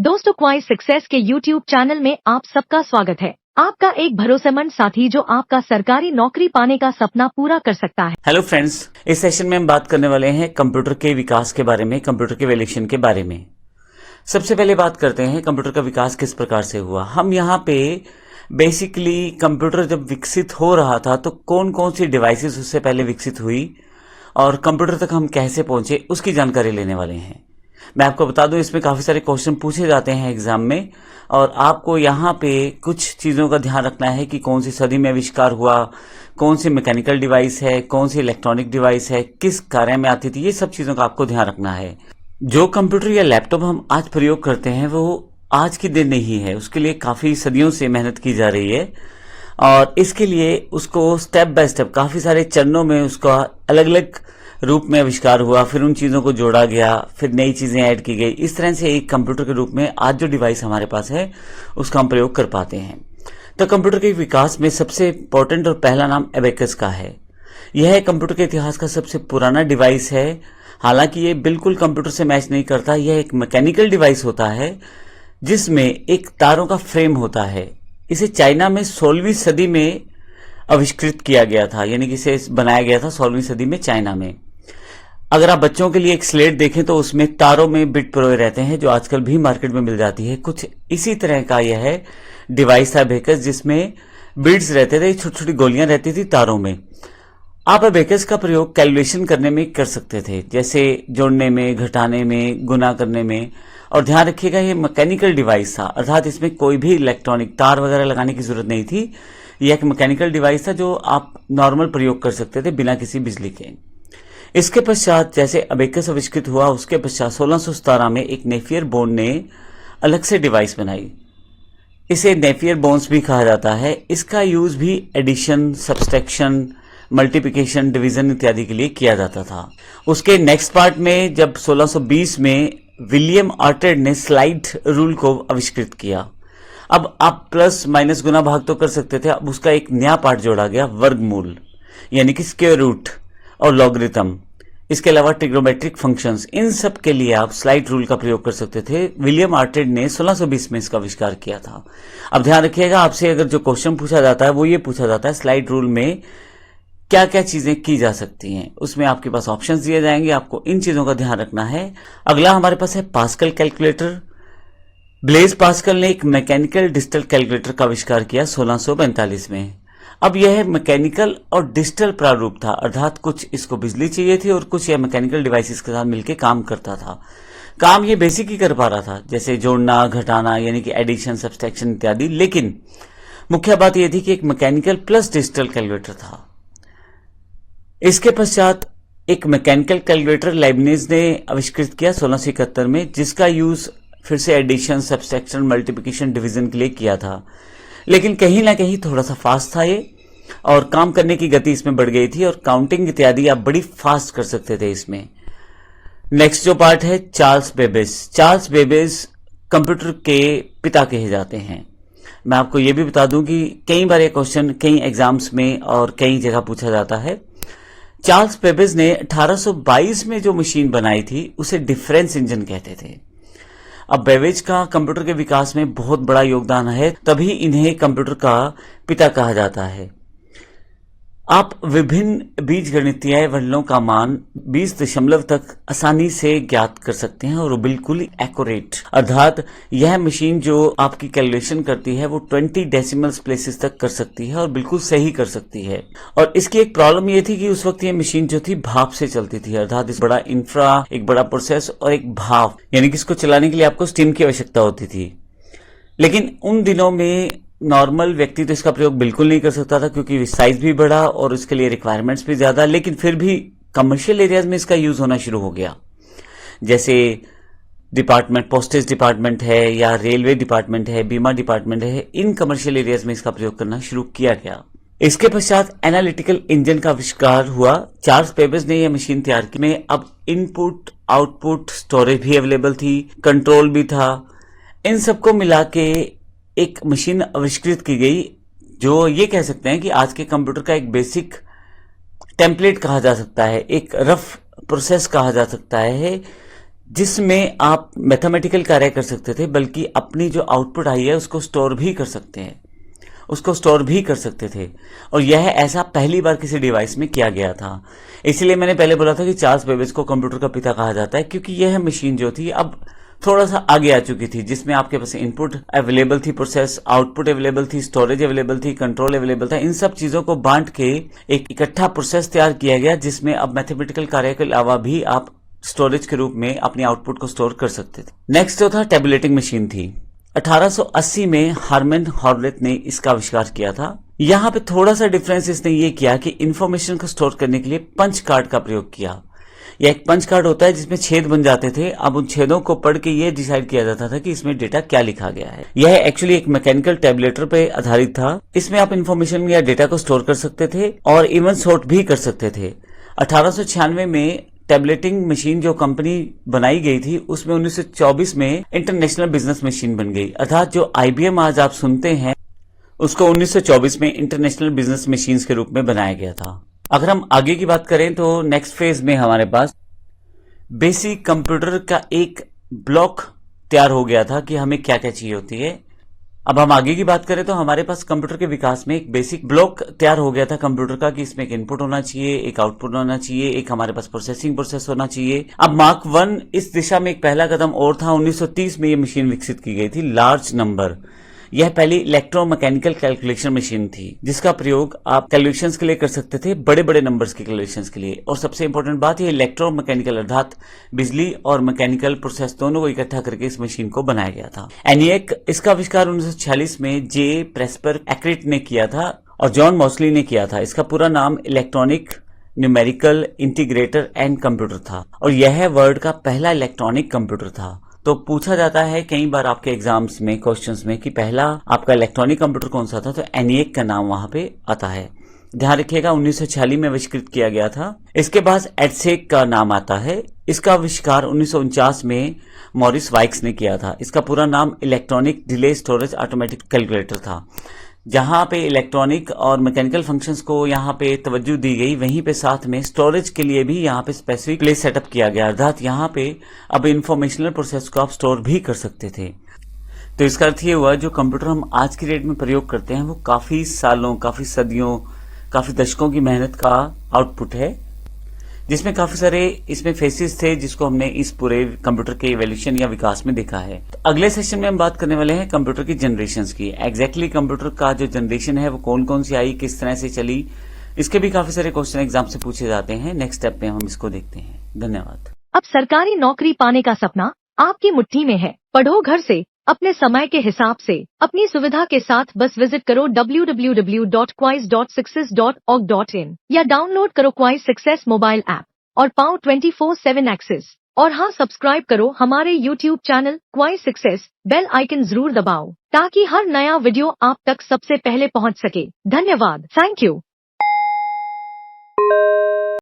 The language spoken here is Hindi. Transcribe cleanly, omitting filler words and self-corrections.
दोस्तों, क्वाइस सक्सेस के YouTube चैनल में आप सबका स्वागत है। आपका एक भरोसेमंद साथी जो आपका सरकारी नौकरी पाने का सपना पूरा कर सकता है। हेलो फ्रेंड्स, इस सेशन में हम बात करने वाले हैं कंप्यूटर के विकास के बारे में, कंप्यूटर के इवोल्यूशन के बारे में। सबसे पहले बात करते हैं कंप्यूटर का विकास किस प्रकार से हुआ। हम यहाँ पे बेसिकली कंप्यूटर जब विकसित हो रहा था तो कौन कौन सी डिवाइसेस उससे पहले विकसित हुई और कंप्यूटर तक हम कैसे पहुंचे उसकी जानकारी लेने वाले हैं। मैं आपको बता दूं, इसमें काफी सारे क्वेश्चन पूछे जाते हैं एग्जाम में और आपको यहाँ पे कुछ चीजों का ध्यान रखना है कि कौन सी सदी में आविष्कार हुआ, कौन सी मैकेनिकल डिवाइस है, कौन सी इलेक्ट्रॉनिक डिवाइस है, किस कार्य में आती थी। ये सब चीजों का आपको ध्यान रखना है। जो कंप्यूटर या लैपटॉप हम आज प्रयोग करते हैं वो आज की दिन नहीं है, उसके लिए काफी सदियों से मेहनत की जा रही है और इसके लिए उसको स्टेप बाय स्टेप काफी सारे चरणों में उसका अलग अलग रूप में आविष्कार हुआ, फिर उन चीजों को जोड़ा गया, फिर नई चीजें ऐड की गई। इस तरह से एक कंप्यूटर के रूप में आज जो डिवाइस हमारे पास है उसका हम प्रयोग कर पाते हैं। तो कंप्यूटर के विकास में सबसे इंपॉर्टेंट और पहला नाम एबेकस का है। यह कंप्यूटर के इतिहास का सबसे पुराना डिवाइस है। हालांकि ये बिल्कुल कंप्यूटर से मैच नहीं करता। यह एक मैकेनिकल डिवाइस होता है जिसमें एक तारों का फ्रेम होता है। इसे चाइना में 16वीं सदी में आविष्कृत किया गया था, यानी कि इसे बनाया गया था 16वीं सदी में चाइना में। अगर आप बच्चों के लिए एक स्लेट देखें तो उसमें तारों में बिट पिरोए रहते हैं जो आजकल भी मार्केट में मिल जाती है। कुछ इसी तरह का यह डिवाइस था एबेकस, जिसमें बिट्स रहते थे, छोटी छोटी गोलियां रहती थी तारों में। आप एबेकस का प्रयोग कैलकुलेशन करने में कर सकते थे, जैसे जोड़ने में, घटाने में, गुना करने में। और ध्यान रखिएगा ये मैकेनिकल डिवाइस था, अर्थात इसमें कोई भी इलेक्ट्रॉनिक तार वगैरह लगाने की जरूरत नहीं थी। यह एक मैकेनिकल डिवाइस था जो आप नॉर्मल प्रयोग कर सकते थे बिना किसी बिजली के। इसके पश्चात जैसे एबेकस आविष्कृत हुआ उसके पश्चात 1617 में एक नेपियर बोन ने अलग से डिवाइस बनाई। इसे नेपियर बोन्स भी कहा जाता है। इसका यूज भी एडिशन, सब्सट्रैक्शन, मल्टीप्लिकेशन, डिवीजन इत्यादि के लिए किया जाता था। उसके नेक्स्ट पार्ट में जब 1620 में विलियम ऑर्टेड ने स्लाइड रूल को आविष्कृत किया। अब आप प्लस माइनस गुना भाग तो कर सकते थे, अब उसका एक नया पार्ट जोड़ा गया, वर्गमूल, यानी कि स्क्वायर रूट और लॉगरिथम। इसके अलावा ट्रिग्नोमेट्रिक फंक्शंस, इन सब के लिए आप स्लाइड रूल का प्रयोग कर सकते थे। विलियम ऑर्टेड ने 1620 में इसका आविष्कार किया था। अब ध्यान रखिएगा, आपसे अगर जो क्वेश्चन पूछा जाता है वो ये पूछा जाता है स्लाइड रूल में क्या क्या चीजें की जा सकती हैं। उसमें आपके पास ऑप्शंस दिए जाएंगे, आपको इन चीजों का ध्यान रखना है। अगला हमारे पास है पास्कल कैलकुलेटर। ब्लेज पास्कल ने एक मैकेनिकल डिजिटल कैलकुलेटर का आविष्कार किया 1645 में। अब यह मैकेनिकल और डिजिटल प्रारूप था, अर्थात कुछ इसको बिजली चाहिए थी और कुछ यह मैकेनिकल डिवाइसेस के साथ मिलकर काम करता था। काम ये बेसिक ही कर पा रहा था, जैसे जोड़ना, घटाना, यानी कि एडिशन, सब्सट्रैक्शन इत्यादि। लेकिन मुख्य बात यह थी कि एक मैकेनिकल प्लस डिजिटल कैलकुलेटर था। इसके पश्चात एक मैकेनिकल कैलकुलेटर लाइबनिज ने आविष्कृत किया 1671 में, जिसका यूज फिर से एडिशन, सब्सट्रैक्शन, मल्टीप्लिकेशन, डिवीजन के लिए किया था। लेकिन कहीं ना कहीं थोड़ा सा फास्ट था ये और काम करने की गति इसमें बढ़ गई थी और काउंटिंग इत्यादि आप बड़ी फास्ट कर सकते थे इसमें। नेक्स्ट जो पार्ट है Charles Babbage. Charles Babbage computer के पिता कहे जाते हैं। मैं आपको यह भी बता दूं कि कई बार ये क्वेश्चन कई एग्जाम्स में और कई जगह पूछा जाता है। चार्ल्स बेबेज ने 1822 में जो मशीन बनाई थी उसे डिफरेंस इंजन कहते थे। अब बेबेज का कंप्यूटर के विकास में बहुत बड़ा योगदान है, तभी इन्हें कंप्यूटर का पिता कहा जाता है। आप विभिन्न बीजगणितीय वलयों का मान 20 दशमलव तक आसानी से ज्ञात कर सकते हैं और वो बिल्कुल एक्यूरेट, अर्थात यह मशीन जो आपकी कैलकुलेशन करती है वो 20 डेसिमल्स प्लेसेस तक कर सकती है और बिल्कुल सही कर सकती है। और इसकी एक प्रॉब्लम ये थी कि उस वक्त ये मशीन जो थी भाप से चलती थी, अर्थात इस बड़ा इंफ्रा, एक बड़ा प्रोसेस और एक भाप, यानी कि इसको चलाने के लिए आपको स्टीम की आवश्यकता होती थी। लेकिन उन दिनों में नॉर्मल व्यक्ति तो इसका प्रयोग बिल्कुल नहीं कर सकता था क्योंकि साइज भी बड़ा और उसके लिए रिक्वायरमेंट्स भी ज्यादा। लेकिन फिर भी कमर्शियल एरियाज में इसका यूज होना शुरू हो गया, जैसे डिपार्टमेंट, पोस्टेज डिपार्टमेंट है या रेलवे डिपार्टमेंट है, बीमा डिपार्टमेंट है, इन कमर्शियल एरियाज में इसका प्रयोग करना शुरू किया गया। इसके पश्चात एनालिटिकल इंजन का आविष्कार हुआ। चार्ल्स बेबेज ने यह मशीन तैयार की में अब इनपुट, आउटपुट, स्टोरेज भी अवेलेबल थी, कंट्रोल भी था। इन सबको मिला के एक मशीन आविष्कृत की गई जो ये कह सकते हैं कि आज के कंप्यूटर का एक बेसिक टेम्पलेट कहा जा सकता है, एक रफ प्रोसेस कहा जा सकता है जिसमें आप मैथमेटिकल कार्य कर सकते थे, बल्कि अपनी जो आउटपुट आई है उसको स्टोर भी कर सकते हैं, उसको स्टोर भी कर सकते थे। और यह ऐसा पहली बार किसी डिवाइस में किया गया था। इसलिए मैंने पहले बोला था कि चार्ल्स बेबेज को कंप्यूटर का पिता कहा जाता है, क्योंकि यह मशीन जो थी अब थोड़ा सा आगे आ चुकी थी, जिसमें आपके पास इनपुट अवेलेबल थी, प्रोसेस आउटपुट अवेलेबल थी, स्टोरेज अवेलेबल थी, कंट्रोल अवेलेबल था। इन सब चीजों को बांट के एक इकट्ठा प्रोसेस तैयार किया गया, जिसमें अब मैथमेटिकल कार्य के अलावा भी आप स्टोरेज के रूप में अपनी आउटपुट को स्टोर कर सकते थे। नेक्स्ट जो था टेबुलेटिंग मशीन थी। 1880 में हार्मन हॉर्लेट ने इसका आविष्कार किया था। यहाँ पे थोड़ा सा डिफरेंस इसने ये किया कि इंफॉर्मेशन को स्टोर करने के लिए पंच कार्ड का प्रयोग किया। यह एक पंच कार्ड होता है जिसमें छेद बन जाते थे। अब उन छेदों को पढ़ के ये डिसाइड किया जाता था कि इसमें डेटा क्या लिखा गया है। यह एक्चुअली एक मैकेनिकल टैबुलेटर पे आधारित था। इसमें आप इंफॉर्मेशन या डेटा को स्टोर कर सकते थे और इवन सॉर्ट भी कर सकते थे। 1896 में टैबलेटिंग मशीन जो कंपनी बनाई गई थी, उसमें 1924 में इंटरनेशनल बिजनेस मशीन बन गई। अर्थात जो IBM आज आप सुनते हैं, उसको 1924 में इंटरनेशनल बिजनेस मशीन्स के रूप में बनाया गया था। अगर हम आगे की बात करें तो नेक्स्ट फेज में हमारे पास बेसिक कंप्यूटर का एक ब्लॉक तैयार हो गया था कि हमें क्या क्या चाहिए होती है। अब हम आगे की बात करें तो हमारे पास कंप्यूटर के विकास में एक बेसिक ब्लॉक तैयार हो गया था कंप्यूटर का, कि इसमें एक इनपुट होना चाहिए, एक आउटपुट होना चाहिए, एक हमारे पास प्रोसेसिंग प्रोसेस होना चाहिए। अब मार्क 1 इस दिशा में एक पहला कदम और था। 1930 में यह मशीन विकसित की गई थी, लार्ज नंबर। यह पहली इलेक्ट्रोमैकेनिकल कैलकुलेशन मशीन थी, जिसका प्रयोग आप कैलकुलेशंस के लिए कर सकते थे, बड़े बड़े नंबर्स के कैलकुलेशंस के लिए। और सबसे इंपॉर्टेंट बात, यह इलेक्ट्रोमैकेनिकल अर्थात बिजली और मैकेनिकल प्रोसेस दोनों को इकट्ठा करके इस मशीन को बनाया गया था। ENIAC इसका आविष्कार 1946 में जे प्रेस्पर एक्रिट ने किया था और जॉन मॉसली ने किया था। इसका पूरा नाम electronic numerical integrator and computer था और यह वर्ल्ड का पहला इलेक्ट्रॉनिक कंप्यूटर था। तो पूछा जाता है कई बार आपके एग्जाम्स में, क्वेश्चंस में, कि पहला आपका इलेक्ट्रॉनिक कंप्यूटर कौन सा था, तो ENIAC का नाम वहां पे आता है। ध्यान रखिएगा 1946 में आविष्कृत किया गया था। इसके बाद EDSEC का नाम आता है। इसका आविष्कार 1949 में मॉरिस वाइक्स ने किया था। इसका पूरा नाम electronic delay storage automatic calculator था। जहां पे इलेक्ट्रॉनिक और मैकेनिकल फंक्शंस को यहाँ पे तवज्जो दी गई, वहीं पे साथ में स्टोरेज के लिए भी यहाँ पे स्पेसिफिक प्लेस सेटअप किया गया। अर्थात यहाँ पे अब इंफॉर्मेशनल प्रोसेस को आप स्टोर भी कर सकते थे। तो इसका अर्थ ये हुआ, जो कंप्यूटर हम आज की डेट में प्रयोग करते हैं वो काफी सालों, काफी सदियों, काफी दशकों की मेहनत का आउटपुट है, जिसमें काफी सारे इसमें फेसेस थे जिसको हमने इस पूरे कंप्यूटर के इवोल्यूशन या विकास में देखा है। तो अगले सेशन में हम बात करने वाले हैं कंप्यूटर की जनरेशंस की। एग्जैक्टली कंप्यूटर का जो जनरेशन है वो कौन कौन सी आई, किस तरह से चली, इसके भी काफी सारे क्वेश्चन एग्जाम से पूछे जाते हैं। नेक्स्ट स्टेप में हम इसको देखते हैं। धन्यवाद। अब सरकारी नौकरी पाने का सपना आपकी मुट्ठी में है। पढ़ो घर से, अपने समय के हिसाब से, अपनी सुविधा के साथ। बस विजिट करो www.quis.success.org.in या डाउनलोड करो क्वाइस सक्सेस मोबाइल ऐप और पाओ 24/7 एक्सेस। और हाँ, सब्सक्राइब करो हमारे YouTube चैनल क्वाइस सक्सेस। बेल आइकन जरूर दबाओ ताकि हर नया वीडियो आप तक सबसे पहले पहुंच सके। धन्यवाद। Thank you.